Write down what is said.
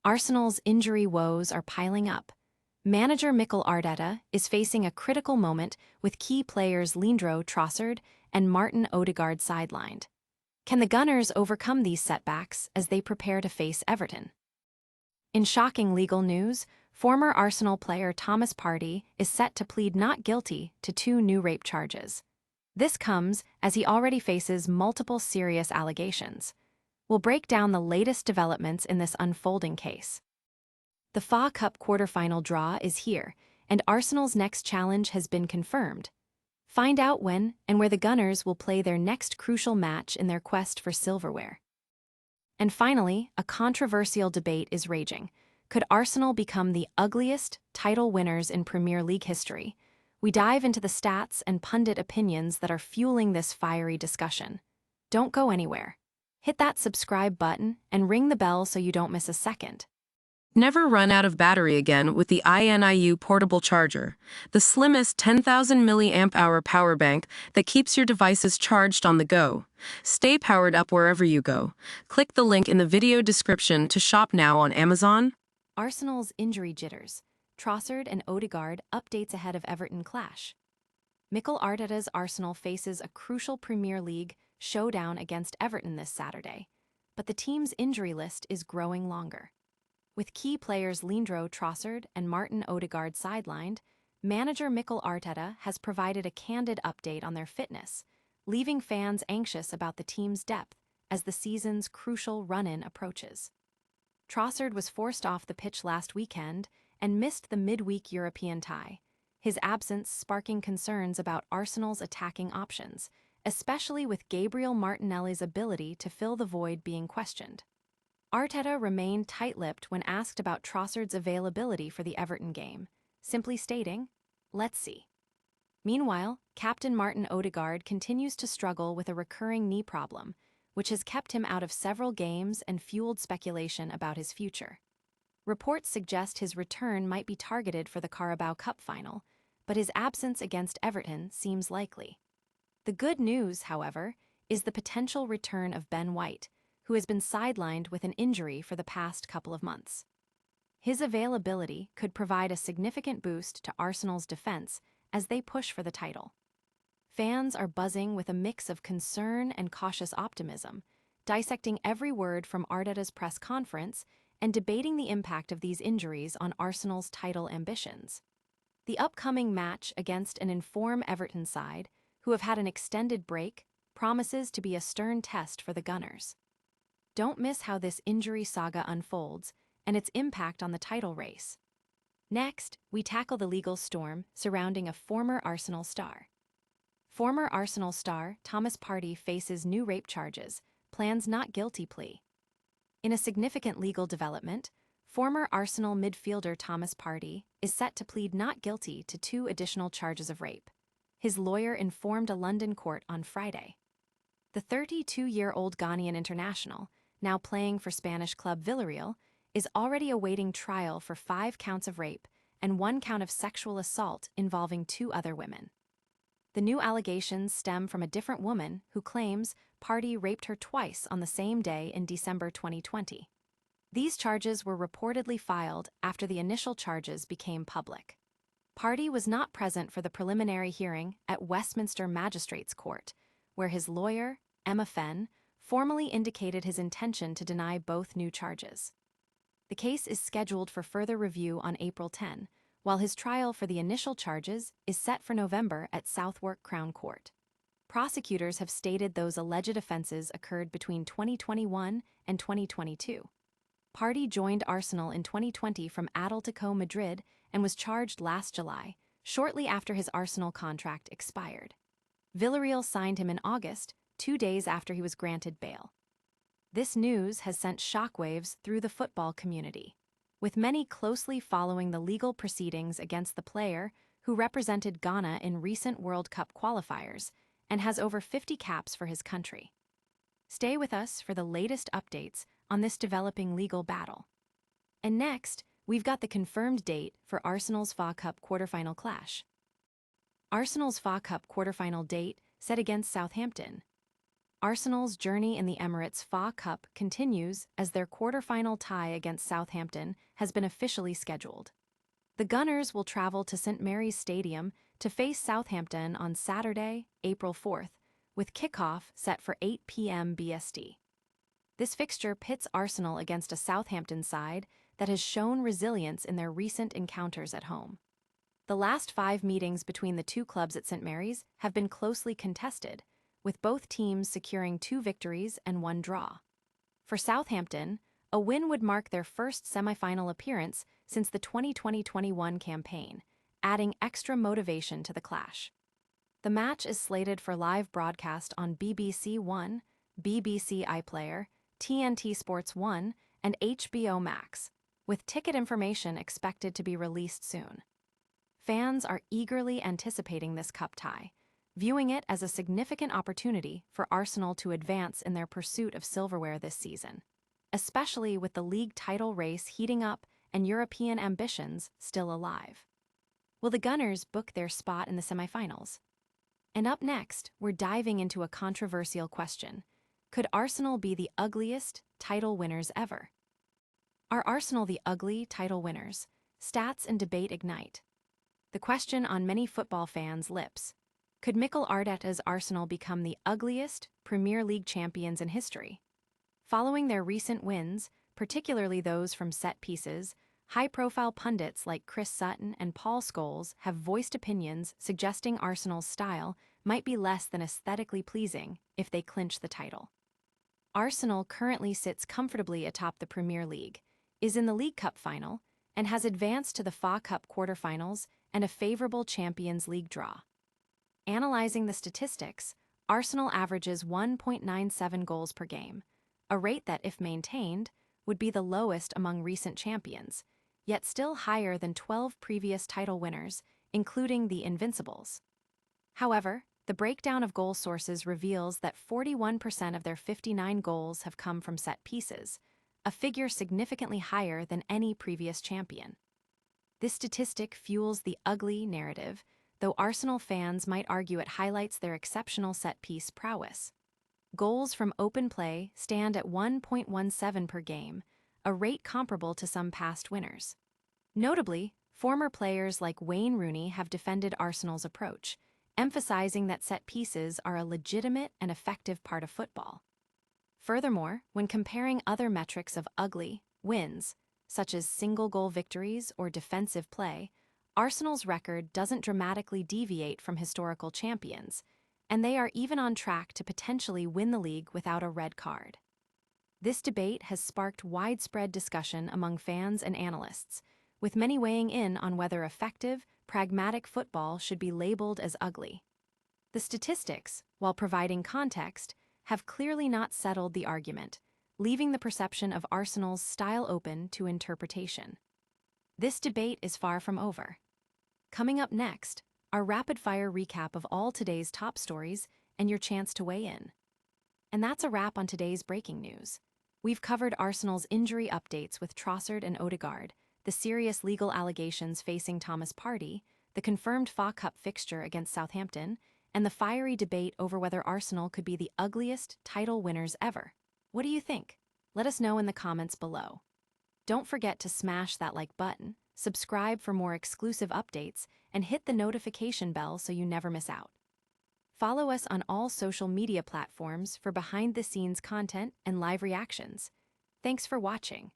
Arsenal's injury woes are piling up. Manager Mikel Arteta is facing a critical moment with key players Leandro Trossard and Martin Odegaard sidelined. Can the Gunners overcome these setbacks as they prepare to face Everton? In shocking legal news, former Arsenal player Thomas Partey is set to plead not guilty to 2 new rape charges. This comes as he already faces multiple serious allegations. We'll break down the latest developments in this unfolding case. The FA Cup quarter-final draw is here, and Arsenal's next challenge has been confirmed. Find out when and where the Gunners will play their next crucial match in their quest for silverware. And finally, a controversial debate is raging. Could Arsenal become the ugliest title winners in Premier League history? We dive into the stats and pundit opinions that are fueling this fiery discussion. Don't go anywhere. Hit that subscribe button and ring the bell so you don't miss a second. Never run out of battery again with the INIU portable charger, the slimmest 10,000 mAh power bank that keeps your devices charged on the go. Stay powered up wherever you go. Click the link in the video description to shop now on Amazon. Arsenal's injury jitters. Trossard and Odegaard updates ahead of Everton clash. Mikel Arteta's Arsenal faces a crucial Premier League showdown against Everton this Saturday, but the team's injury list is growing longer. With key players Leandro Trossard and Martin Odegaard sidelined, manager Mikel Arteta has provided a candid update on their fitness, leaving fans anxious about the team's depth as the season's crucial run-in approaches. Trossard was forced off the pitch last weekend and missed the midweek European tie, his absence sparking concerns about Arsenal's attacking options, especially with Gabriel Martinelli's ability to fill the void being questioned. Arteta remained tight-lipped when asked about Trossard's availability for the Everton game, simply stating, "Let's see." Meanwhile, Captain Martin Odegaard continues to struggle with a recurring knee problem, which has kept him out of several games and fueled speculation about his future. Reports suggest his return might be targeted for the Carabao Cup final, but his absence against Everton seems likely. The good news, however, is the potential return of Ben White, who has been sidelined with an injury for the past couple of months. His availability could provide a significant boost to Arsenal's defense as they push for the title. Fans are buzzing with a mix of concern and cautious optimism, dissecting every word from Arteta's press conference and debating the impact of these injuries on Arsenal's title ambitions. The upcoming match against an informed Everton side, who have had an extended break, promises to be a stern test for the Gunners. Don't miss how this injury saga unfolds and its impact on the title race. Next, we tackle the legal storm surrounding a former Arsenal star. Former Arsenal star Thomas Partey faces new rape charges, plans not guilty plea. In a significant legal development, former Arsenal midfielder Thomas Partey is set to plead not guilty to 2 additional charges of rape. His lawyer informed a London court on Friday. The 32-year-old Ghanaian international, now playing for Spanish club Villarreal, is already awaiting trial for 5 counts of rape and 1 count of sexual assault involving 2 other women. The new allegations stem from a different woman who claims Partey raped her twice on the same day in December 2020. These charges were reportedly filed after the initial charges became public. Partey was not present for the preliminary hearing at Westminster Magistrates Court, where his lawyer, Emma Fenn, formally indicated his intention to deny both new charges. The case is scheduled for further review on April 10, while his trial for the initial charges is set for November at Southwark Crown Court. Prosecutors have stated those alleged offenses occurred between 2021 and 2022. Partey joined Arsenal in 2020 from Atletico Madrid and was charged last July, shortly after his Arsenal contract expired. Villarreal signed him in August, 2 days after he was granted bail. This news has sent shockwaves through the football community, with many closely following the legal proceedings against the player who represented Ghana in recent World Cup qualifiers and has over 50 caps for his country. Stay with us for the latest updates on this developing legal battle. And next, we've got the confirmed date for Arsenal's FA Cup quarterfinal clash. Arsenal's FA Cup quarterfinal date set against Southampton. Arsenal's journey in the Emirates FA Cup continues as their quarter-final tie against Southampton has been officially scheduled. The Gunners will travel to St Mary's Stadium to face Southampton on Saturday, April 4th, with kickoff set for 8 p.m. BST. This fixture pits Arsenal against a Southampton side that has shown resilience in their recent encounters at home. The last 5 meetings between the two clubs at St Mary's have been closely contested, with both teams securing 2 victories and 1 draw. For Southampton, a win would mark their first semi-final appearance since the 2020-21 campaign, adding extra motivation to the clash. The match is slated for live broadcast on BBC One, BBC iPlayer, TNT Sports 1, and HBO Max, with ticket information expected to be released soon. Fans are eagerly anticipating this cup tie, viewing it as a significant opportunity for Arsenal to advance in their pursuit of silverware this season, especially with the league title race heating up and European ambitions still alive. Will the Gunners book their spot in the semifinals? And up next, we're diving into a controversial question. Could Arsenal be the ugliest title winners ever? Are Arsenal the ugly title winners? Stats and debate ignite. The question on many football fans' lips. Could Mikel Arteta's Arsenal become the ugliest Premier League champions in history? Following their recent wins, particularly those from set pieces, high-profile pundits like Chris Sutton and Paul Scholes have voiced opinions suggesting Arsenal's style might be less than aesthetically pleasing if they clinch the title. Arsenal currently sits comfortably atop the Premier League, is in the League Cup final, and has advanced to the FA Cup quarterfinals and a favorable Champions League draw. Analyzing the statistics, Arsenal averages 1.97 goals per game, a rate that, if maintained, would be the lowest among recent champions, yet still higher than 12 previous title winners, including the Invincibles. However, the breakdown of goal sources reveals that 41% of their 59 goals have come from set pieces, a figure significantly higher than any previous champion. This statistic fuels the ugly narrative, though Arsenal fans might argue it highlights their exceptional set-piece prowess. Goals from open play stand at 1.17 per game, a rate comparable to some past winners. Notably, former players like Wayne Rooney have defended Arsenal's approach, emphasizing that set pieces are a legitimate and effective part of football. Furthermore, when comparing other metrics of ugly wins, such as single-goal victories or defensive play, Arsenal's record doesn't dramatically deviate from historical champions, and they are even on track to potentially win the league without a red card. This debate has sparked widespread discussion among fans and analysts, with many weighing in on whether effective, pragmatic football should be labeled as ugly. The statistics, while providing context, have clearly not settled the argument, leaving the perception of Arsenal's style open to interpretation. This debate is far from over. Coming up next, our rapid-fire recap of all today's top stories and your chance to weigh in. And that's a wrap on today's breaking news. We've covered Arsenal's injury updates with Trossard and Odegaard, the serious legal allegations facing Thomas Partey, the confirmed FA Cup fixture against Southampton, and the fiery debate over whether Arsenal could be the ugliest title winners ever. What do you think? Let us know in the comments below. Don't forget to smash that like button, subscribe for more exclusive updates, and hit the notification bell so you never miss out. Follow us on all social media platforms for behind-the-scenes content and live reactions. Thanks for watching.